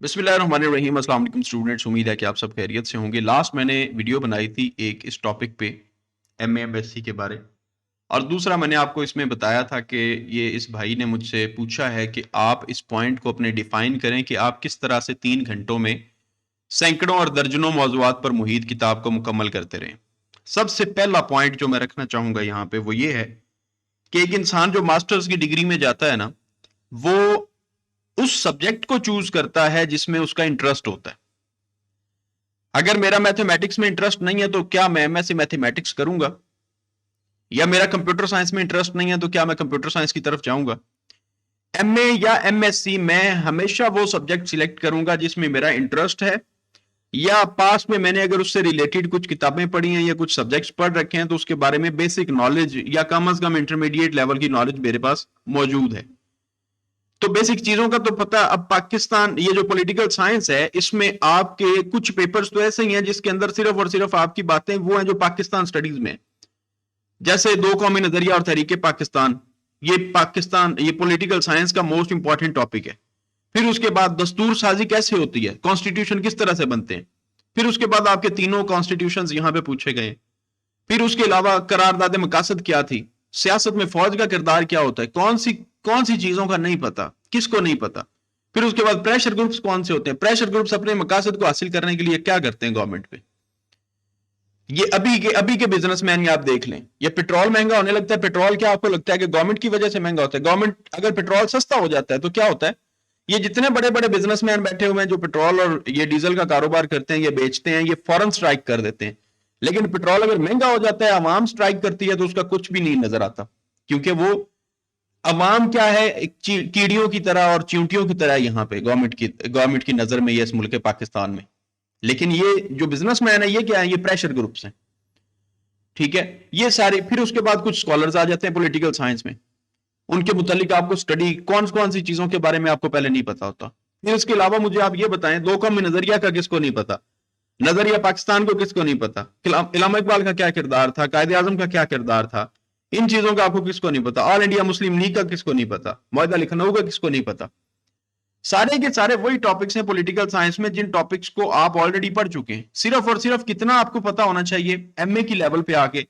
बिस्मिल्लाहिर्रहमानिर्रहीम। अस्सलाम वालेकुम स्टूडेंट्स, उम्मीद है कि आप सब खैरियत से होंगे। लास्ट मैंने वीडियो बनाई थी एक इस टॉपिक पे MA MSc के बारे, और दूसरा मैंने आपको इसमें बताया था कि ये इस भाई ने मुझसे पूछा है कि आप इस पॉइंट को अपने डिफाइन करें कि आप किस तरह से 3 घंटों में सैकड़ों और दर्जनों मौज़ूआत पर मुहित किताब को मुकम्मल करते रहें। सबसे पहला पॉइंट जो मैं रखना चाहूँगा यहाँ पे वो ये है कि एक इंसान जो मास्टर्स की डिग्री में जाता है ना, वो उस सब्जेक्ट को चूज करता है जिसमें उसका इंटरेस्ट होता है। अगर मेरा मैथमेटिक्स में इंटरेस्ट नहीं है तो क्या मैं MSc मैथमेटिक्स करूंगा, या मेरा कंप्यूटर साइंस में इंटरेस्ट नहीं है तो क्या मैं कंप्यूटर साइंस की तरफ जाऊंगा। MA या MSc मैं हमेशा वो सब्जेक्ट सिलेक्ट करूंगा जिसमें मेरा इंटरेस्ट है, या पास में मैंने अगर उससे रिलेटेड कुछ किताबें पढ़ी हैं या कुछ सब्जेक्ट्स पढ़ रखे हैं तो उसके बारे में बेसिक नॉलेज या कम अज कम इंटरमीडिएट लेवल की नॉलेज मेरे पास मौजूद है। तो बेसिक चीजों का तो पता। अब पाकिस्तान, ये जो पॉलिटिकल साइंस है, इसमें आपके कुछ पेपर्स तो ऐसे ही हैं जिसके अंदर सिर्फ और सिर्फ आपकी बातें वो हैं जो पाकिस्तान स्टडीज में, जैसे दो कौमी नजरिया और तहरीके पाकिस्तान। ये पॉलिटिकल साइंस का मोस्ट इंपॉर्टेंट टॉपिक है। फिर उसके बाद दस्तूर साजी कैसे होती है, कॉन्स्टिट्यूशन किस तरह से बनते हैं। फिर उसके बाद आपके तीनों कॉन्स्टिट्यूशन यहां पे पूछे गए। फिर उसके अलावा करारदाद मकासद क्या थी, सियासत में फौज का किरदार क्या होता है, कौन सी चीजों का नहीं पता, किसको नहीं पता। फिर उसके बाद प्रेशर ग्रुप्स कौन से होते हैं, प्रेशर ग्रुप्स अपने मकासद को हासिल करने के लिए क्या करते हैं गवर्नमेंट पे। ये अभी के बिजनेसमैन, ये आप देख लें, ये पेट्रोल महंगा होने लगता है। पेट्रोल क्या आपको लगता है कि गवर्नमेंट की वजह से महंगा होता है? गवर्नमेंट, अगर पेट्रोल सस्ता हो जाता है तो क्या होता है, ये जितने बड़े बड़े बिजनेसमैन बैठे हुए हैं जो पेट्रोल और ये डीजल का कारोबार करते हैं, ये बेचते हैं, ये फौरन स्ट्राइक कर देते हैं। लेकिन पेट्रोल अगर महंगा हो जाता है, आवाम स्ट्राइक करती है, तो उसका कुछ भी नहीं नजर आता, क्योंकि वो अवाम क्या है, एक कीड़ियों की तरह और चींटियों की तरह यहाँ पे गवर्नमेंट की नजर में, ये इस मुल्क पाकिस्तान में। लेकिन ये जो बिजनेसमैन है, ये क्या है, ये प्रेशर ग्रुप्स हैं। ठीक है, ये सारे। फिर उसके बाद कुछ स्कॉलर्स आ जाते हैं पॉलिटिकल साइंस में, उनके मुतालिक आपको स्टडी कौन कौन सी चीजों के बारे में आपको पहले नहीं पता होता। फिर इसके अलावा मुझे आप ये बताएं, दो कौमी नजरिया का किसको नहीं पता, नजरिया पाकिस्तान को किसको नहीं पता, इलामा इकबाल का क्या किरदार था, कायदे आजम का क्या किरदार था, इन चीजों का आपको किसको नहीं पता। ऑल इंडिया मुस्लिम लीग का किसको नहीं पता, मुअद्दा लखनऊ का किसको नहीं पता। सारे के सारे वही टॉपिक्स हैं पॉलिटिकल साइंस में जिन टॉपिक्स को आप ऑलरेडी पढ़ चुके हैं। सिर्फ और सिर्फ कितना आपको पता होना चाहिए, MA की लेवल पे आके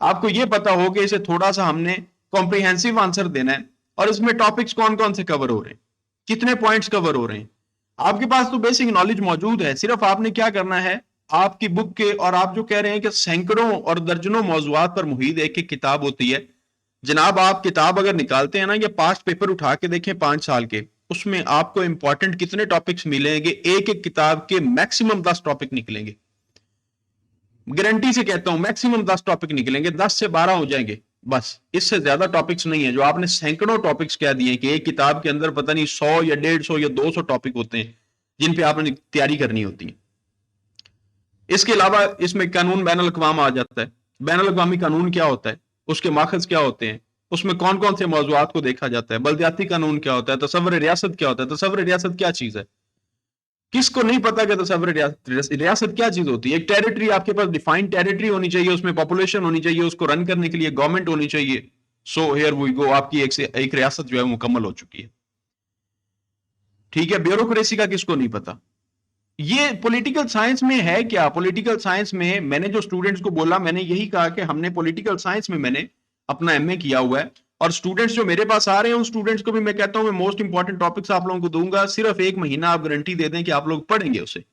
आपको यह पता हो कि इसे थोड़ा सा हमने कॉम्प्रिहेंसिव आंसर देना है, और इसमें टॉपिक्स कौन कौन से कवर हो रहे हैं, कितने पॉइंट्स कवर हो रहे हैं। आपके पास तो बेसिक नॉलेज मौजूद है। सिर्फ आपने क्या करना है, आपकी बुक के, और आप जो कह रहे हैं कि सैकड़ों और दर्जनों मौजूआत पर मुहित एक एक किताब होती है। जनाब, आप किताब अगर निकालते हैं ना, या पास्ट पेपर उठा के देखें 5 साल के, उसमें आपको इंपॉर्टेंट कितने टॉपिक्स मिलेंगे, एक एक किताब के मैक्सिमम 10 टॉपिक निकलेंगे। गारंटी से कहता हूं मैक्सिमम 10 टॉपिक निकलेंगे, 10 से 12 हो जाएंगे बस। इससे ज्यादा टॉपिक्स नहीं है। जो आपने सैकड़ों टॉपिक्स कह दिए कि एक किताब के अंदर पता नहीं 100 या 150 या 200 टॉपिक होते हैं जिन पे आपने तैयारी करनी होती है। इसके अलावा इसमें कानून बैनुल अक़वाम आ जाता है। बैनुल अक़वामी कानून क्या होता है, उसके माखज़ क्या होते हैं, उसमें कौन कौन से मौज़ूआत को देखा जाता है। बल्दियाती कानून क्या होता है, तसव्वुर रियासत क्या होता है, तसव्वुर रियासत क्या चीज है, किसको नहीं पता कि तसव्वुर रियासत क्या चीज होती है। एक टेरिटरी, आपके पास डिफाइंड टेरिटरी होनी चाहिए, उसमें पॉपुलेशन होनी चाहिए, उसको रन करने के लिए गवर्नमेंट होनी चाहिए। सो हियर वी गो, आपकी एक रियासत जो है मुकम्मल हो चुकी है। ठीक है, ब्यूरोक्रेसी का किसको नहीं पता। ये पॉलिटिकल साइंस में है क्या। पॉलिटिकल साइंस में मैंने जो स्टूडेंट्स को बोला, मैंने यही कहा कि हमने पॉलिटिकल साइंस में मैंने अपना MA किया हुआ है, और स्टूडेंट्स जो मेरे पास आ रहे हैं उन स्टूडेंट्स को भी मैं कहता हूं मैं मोस्ट इंपॉर्टेंट टॉपिक्स आप लोगों को दूंगा। सिर्फ 1 महीना आप गारंटी दे दें कि आप लोग पढ़ेंगे उसे।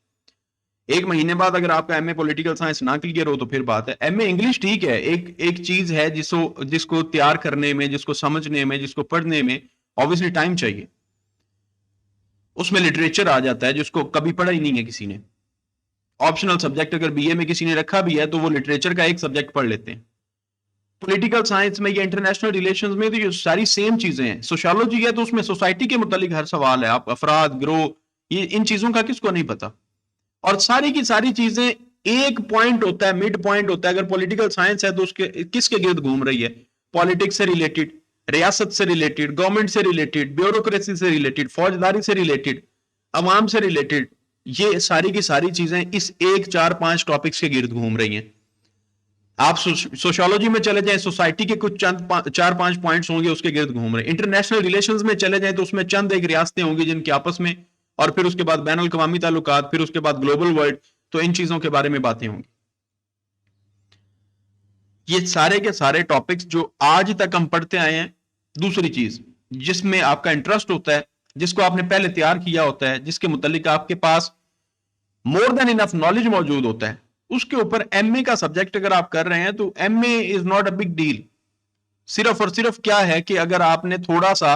1 महीने बाद अगर आपका MA पॉलिटिकल साइंस ना क्लियर हो तो फिर बात है। MA इंग्लिश ठीक है, एक चीज है जिसको तैयार करने में, जिसको समझने में, जिसको पढ़ने में ऑब्वियसली टाइम चाहिए। उसमें लिटरेचर आ जाता है जिसको कभी पढ़ा ही नहीं है किसी ने। ऑप्शनल सब्जेक्ट अगर BA में किसी ने रखा भी है तो वो लिटरेचर का एक सब्जेक्ट पढ़ लेते हैं। पॉलिटिकल साइंस में या इंटरनेशनल रिलेशंस में तो ये सारी सेम चीजें हैं। सोशियोलॉजी है तो उसमें सोसाइटी के मुतालिक हर सवाल है, आप अफराद, ग्रोह, ये इन चीजों का किसको नहीं पता। और सारी की सारी चीजें, एक पॉइंट होता है, मिड पॉइंट होता है। अगर पॉलिटिकल साइंस है तो उसके किसके गिर्द घूम रही है, पॉलिटिक्स से रिलेटेड, रियासत से रिलेटेड, गवर्नमेंट से रिलेटेड, ब्यूरोक्रेसी से रिलेटेड, फौजदारी से रिलेटेड, अवाम से रिलेटेड। ये सारी की सारी चीजें इस 1-4-5 टॉपिक्स के गिर्द घूम रही हैं। आप सोशियोलॉजी में चले जाएं, सोसाइटी के कुछ चंद 4-5 पॉइंट्स होंगे उसके गिर्द घूम रहे हैं। इंटरनेशनल रिलेशंस में चले जाएं तो उसमें चंद एक रियासतें होंगी जिनके आपस में और फिर उसके बाद बैनुल अक़वामी ताल्लुकात, फिर उसके बाद ग्लोबल वर्ल्ड, तो इन चीजों के बारे में बातें होंगी। ये सारे के सारे टॉपिक्स जो आज तक हम पढ़ते आए हैं, दूसरी चीज जिसमें आपका इंटरेस्ट होता है, जिसको आपने पहले तैयार किया होता है, जिसके मुतालिक आपके पास मोर देन इनफ नॉलेज मौजूद होता है, उसके ऊपर एमए का सब्जेक्ट अगर आप कर रहे हैं तो MA is not a big deal. सिर्फ और सिर्फ क्या है कि अगर आपने थोड़ा सा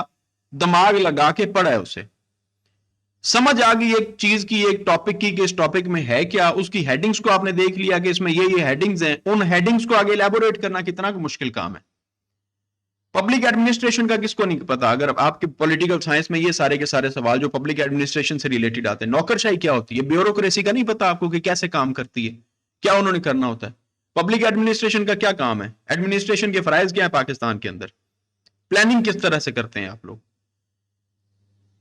दिमाग लगा के पढ़ा है, उसे समझ आ गई एक चीज की, एक टॉपिक की, कि इस टॉपिक में है क्या, उसकी हेडिंग्स को आपने देख लिया कि इसमें ये हेडिंग्स हैं, उन हेडिंग्स को आगे एलैबोरेट करना कितना मुश्किल काम है। पब्लिक एडमिनिस्ट्रेशन का किसको नहीं पता? अगर आपके पॉलिटिकल साइंस में ये सारे के सारे सवाल जो पब्लिक एडमिनिस्ट्रेशन से रिलेटेड आते हैं, नौकरशाही क्या होती है, ब्यूरोक्रेसी का नहीं पता आपको कि कैसे काम करती है, क्या उन्होंने करना होता है, पब्लिक एडमिनिस्ट्रेशन का क्या काम है, एडमिनिस्ट्रेशन के फराइज क्या है पाकिस्तान के अंदर, प्लानिंग किस तरह से करते हैं आप लोग।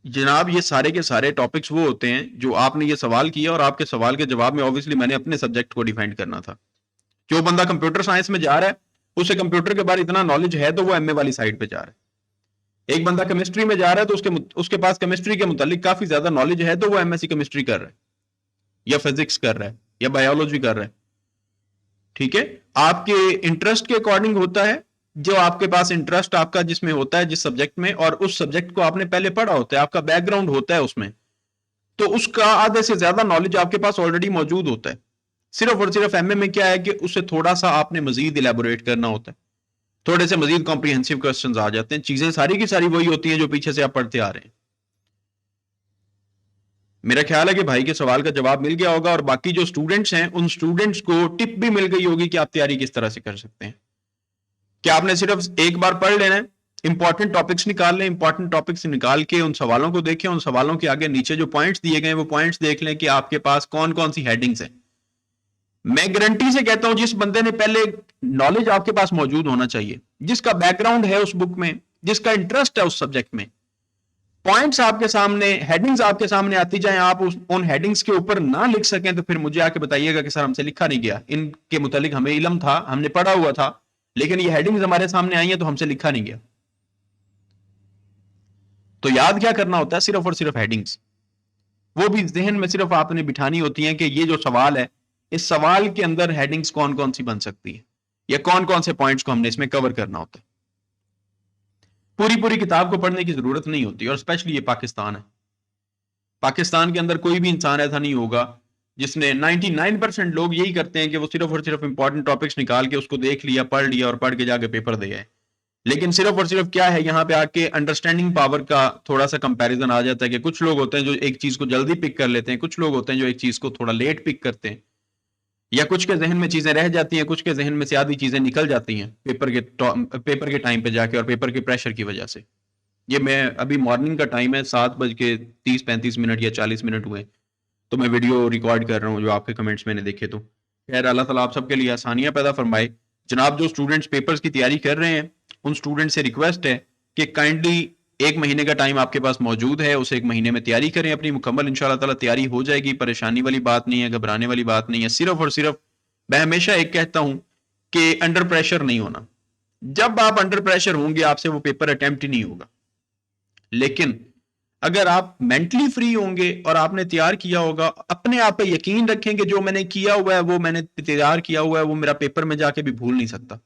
जनाब ये सारे के सारे टॉपिक्स वो होते हैं जो आपने ये सवाल किया और आपके सवाल के जवाब में ऑब्वियसली मैंने अपने सब्जेक्ट को डिफाइन करना था। जो बंदा कंप्यूटर साइंस में जा रहा है उसे कंप्यूटर के बारे इतना नॉलेज है तो वो एमए वाली साइड पे जा रहा है। एक बंदा केमिस्ट्री में जा रहा है तो उसके पास केमिस्ट्री के मुतालिक काफी ज्यादा नॉलेज है तो वो एमएससी केमिस्ट्री कर रहा है, या फिजिक्स कर रहा है, या बायोलॉजी कर रहा है। ठीक है, आपके इंटरेस्ट के अकॉर्डिंग होता है, जो आपके पास इंटरेस्ट आपका जिसमें होता है, जिस सब्जेक्ट में, और उस सब्जेक्ट को आपने पहले पढ़ा होता है, आपका बैकग्राउंड होता है उसमें, तो उसका आधे से ज्यादा नॉलेज आपके पास ऑलरेडी मौजूद होता है। सिर्फ और सिर्फ एमए में क्या है कि उसे थोड़ा सा आपने मजीद इलेबोरेट करना होता है, थोड़े से मजीद कॉम्प्रिहेंसिव क्वेश्चंस आ जाते हैं। चीजें सारी की सारी वही होती हैं जो पीछे से आप पढ़ते आ रहे हैं। मेरा ख्याल है कि भाई के सवाल का जवाब मिल गया होगा, और बाकी जो स्टूडेंट्स हैं उन स्टूडेंट्स को टिप भी मिल गई होगी कि आप तैयारी किस तरह से कर सकते हैं। क्या आपने सिर्फ एक बार पढ़ लेना है, इंपॉर्टेंट टॉपिक्स निकाल लें, इंपॉर्टेंट टॉपिक्स निकाल के उन सवालों को देखें, उन सवालों के आगे नीचे जो पॉइंट्स दिए गए वो पॉइंट्स देख लें कि आपके पास कौन कौन सी हेडिंग्स हैं। मैं गारंटी से कहता हूं जिस बंदे ने पहले नॉलेज आपके पास मौजूद होना चाहिए, जिसका बैकग्राउंड है उस बुक में, जिसका इंटरेस्ट है उस सब्जेक्ट में, पॉइंट्स आपके सामने, हेडिंग्स आपके सामने आती जाएं, आप उन हेडिंग्स के ऊपर ना लिख सकें तो फिर मुझे आके बताइएगा कि सर हमसे लिखा नहीं गया, इनके मुतालिक हमें इल्म था, हमने पढ़ा हुआ था, लेकिन ये हेडिंग्स हमारे सामने आई हैं तो हमसे लिखा नहीं गया। तो याद क्या करना होता है? सिर्फ और सिर्फ हेडिंग्स, वो भी जहन में सिर्फ आपने बिठानी होती हैं कि ये जो सवाल है, इस सवाल के अंदर हेडिंग्स कौन कौन सी बन सकती है, या कौन कौन से पॉइंट्स को हमने इसमें कवर करना होता है। पूरी पूरी किताब को पढ़ने की जरूरत नहीं होती, और स्पेशली ये पाकिस्तान है। पाकिस्तान के अंदर कोई भी इंसान ऐसा नहीं होगा जिसने 99% लोग यही करते हैं कि वो सिर्फ और सिर्फ इंपॉर्टेंट टॉपिक्स निकाल के उसको देख लिया, पढ़ लिया और पढ़ के जाके पेपर दे आए। लेकिन सिर्फ और सिर्फ क्या है, यहाँ पे आके अंडरस्टैंडिंग पावर का थोड़ा सा कंपैरिजन आ जाता है कि कुछ लोग होते हैं जो एक चीज को जल्दी पिक कर लेते हैं, कुछ लोग होते हैं जो एक चीज को थोड़ा लेट पिक करते हैं, या कुछ के जहन में चीजें रह जाती हैं, कुछ के जहन में से आधी चीजें निकल जाती हैं पेपर के टाइम पे जाके और पेपर के प्रेशर की वजह से। ये मैं अभी मॉर्निंग का टाइम है, 7:30-35 या 40 मिनट हुए, तो मैं वीडियो रिकॉर्ड कर रहा हूँ जो आपके कमेंट्स मैंने देखे। तो खैर अल्लाह ताला आप सबके लिए आसानियां पैदा फरमाए। जनाब जो स्टूडेंट्स पेपर्स की तैयारी कर रहे हैं उन स्टूडेंट से रिक्वेस्ट है कि काइंडली 1 महीने का टाइम आपके पास मौजूद है, उसे 1 महीने में तैयारी करें अपनी मुकम्मल, इंशाल्लाह ताला तैयारी हो जाएगी। परेशानी वाली बात नहीं है, घबराने वाली बात नहीं है। सिर्फ और सिर्फ मैं हमेशा एक कहता हूं कि अंडर प्रेशर नहीं होना। जब आप अंडर प्रेशर होंगे आपसे वो पेपर अटेम्प्ट ही नहीं होगा। लेकिन अगर आप मेंटली फ्री होंगे और आपने तैयार किया होगा, अपने आप पे यकीन रखेंगे जो मैंने किया हुआ है, वो मैंने तैयार किया हुआ है, वो मेरा पेपर में जाके भी भूल नहीं सकता।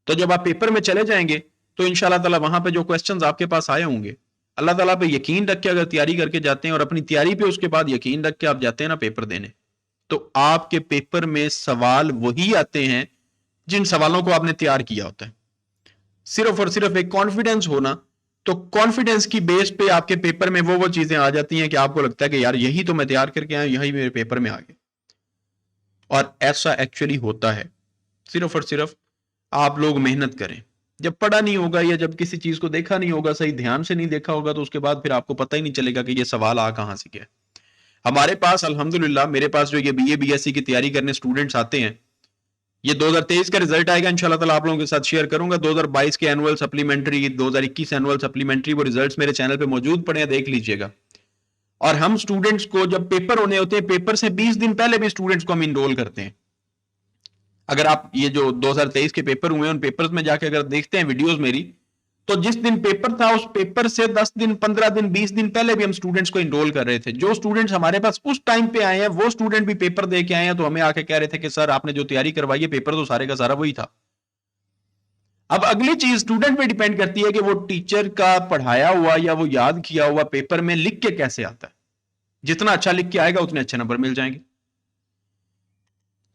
तो जब आप पेपर में चले जाएंगे तो इंशाल्लाह ताला वहां पे जो क्वेश्चंस आपके पास आए होंगे, अल्लाह ताला पे यकीन रख के अगर तैयारी करके जाते हैं और अपनी तैयारी पे उसके बाद यकीन रख के आप जाते हैं ना पेपर देने, तो आपके पेपर में सवाल वही आते हैं जिन सवालों को आपने तैयार किया होता है। सिर्फ और सिर्फ एक कॉन्फिडेंस होना, तो कॉन्फिडेंस की बेस पे आपके पेपर में वो चीजें आ जाती हैं कि आपको लगता है कि यार यही तो मैं तैयार करके आया, यही मेरे पेपर में आ गया। और ऐसा एक्चुअली होता है। सिर्फ और सिर्फ आप लोग मेहनत करें। जब पढ़ा नहीं होगा या जब किसी चीज को देखा नहीं होगा, सही ध्यान से नहीं देखा होगा, तो उसके बाद फिर आपको पता ही नहीं चलेगा कि ये सवाल आ कहां से गया। हमारे पास अल्हम्दुलिल्लाह, मेरे पास जो ये बीए बीएससी की तैयारी करने स्टूडेंट्स आते हैं, ये 2023 का रिजल्ट आएगा इंशाल्लाह ताला, आप लोगों के साथ शेयर करूंगा। 2022 के एनुअल सप्लीमेंट्री, 2021 एनुअल सप्लीमेंट्री, वो रिजल्ट्स मेरे चैनल पे मौजूद पड़े हैं, देख लीजिएगा। और हम स्टूडेंट्स को जब पेपर होने होते हैं, पेपर से 20 दिन पहले भी स्टूडेंट्स को हम इनरोल करते हैं। अगर आप ये जो 2023 के पेपर हुए हैं उन पेपर्स में जाके अगर देखते हैं वीडियोस मेरी, तो जिस दिन पेपर था उस पेपर से 10 दिन 15 दिन 20 दिन पहले भी हम स्टूडेंट्स को इनरोल कर रहे थे। जो स्टूडेंट्स हमारे पास उस टाइम पे आए हैं वो स्टूडेंट भी पेपर दे के आए हैं, तो हमें आके कह रहे थे कि सर आपने जो तैयारी करवाई है पेपर तो सारे का सारा वही था। अब अगली चीज स्टूडेंट पे डिपेंड करती है कि वो टीचर का पढ़ाया हुआ या वो याद किया हुआ पेपर में लिख के कैसे आता है। जितना अच्छा लिख के आएगा उतने अच्छे नंबर मिल जाएंगे।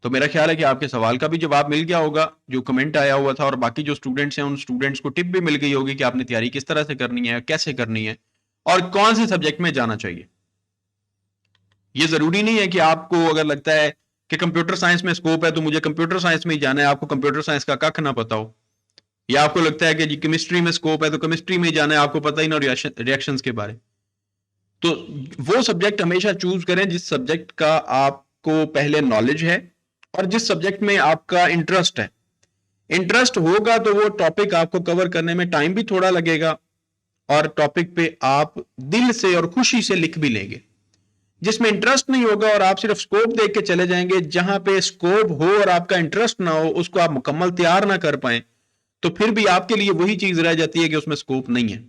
तो मेरा ख्याल है कि आपके सवाल का भी जवाब मिल गया होगा जो कमेंट आया हुआ था, और बाकी जो स्टूडेंट्स हैं उन स्टूडेंट्स को टिप भी मिल गई होगी कि आपने तैयारी किस तरह से करनी है, कैसे करनी है और कौन से सब्जेक्ट में जाना चाहिए। ये जरूरी नहीं है कि आपको अगर लगता है कि कंप्यूटर साइंस में स्कोप है तो मुझे कंप्यूटर साइंस में ही जाना है, आपको कंप्यूटर साइंस का कख ना पता हो, या आपको लगता है कि जी केमिस्ट्री में स्कोप है तो केमिस्ट्री में ही जाना है, आपको पता ही ना रिएक्शंस के बारे। तो वो सब्जेक्ट हमेशा चूज करें जिस सब्जेक्ट का आपको पहले नॉलेज है और जिस सब्जेक्ट में आपका इंटरेस्ट है। इंटरेस्ट होगा तो वो टॉपिक आपको कवर करने में टाइम भी थोड़ा लगेगा और टॉपिक पे आप दिल से और खुशी से लिख भी लेंगे। जिसमें इंटरेस्ट नहीं होगा और आप सिर्फ स्कोप देख के चले जाएंगे, जहां पे स्कोप हो और आपका इंटरेस्ट ना हो, उसको आप मुकम्मल तैयार ना कर पाए, तो फिर भी आपके लिए वही चीज रह जाती है कि उसमें स्कोप नहीं है।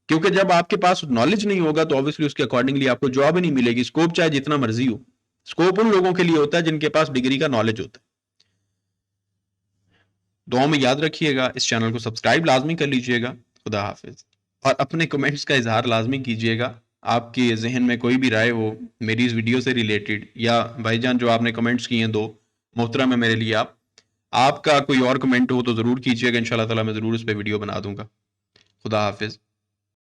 क्योंकि जब आपके पास नॉलेज नहीं होगा तो ऑब्वियसली उसके अकॉर्डिंगली आपको जॉब ही नहीं मिलेगी, स्कोप चाहे जितना मर्जी हो। स्कोप उन लोगों के लिए होता है जिनके पास डिग्री का नॉलेज होता है। दुआओं में याद रखिएगा, इस चैनल को सब्सक्राइब लाजमी कर लीजिएगा। खुदा हाफिज। और अपने कमेंट्स का इजहार लाजमी कीजिएगा। आपके जहन में कोई भी राय हो मेरी इस वीडियो से रिलेटेड, या भाईजान जो आपने कमेंट्स किए हैं दो, मोहतरम है मेरे लिए आपका कोई और कमेंट हो तो ज़रूर कीजिएगा। इंशाल्लाह ताला मैं ज़रूर उस पर वीडियो बना दूंगा। खुदा हाफिज।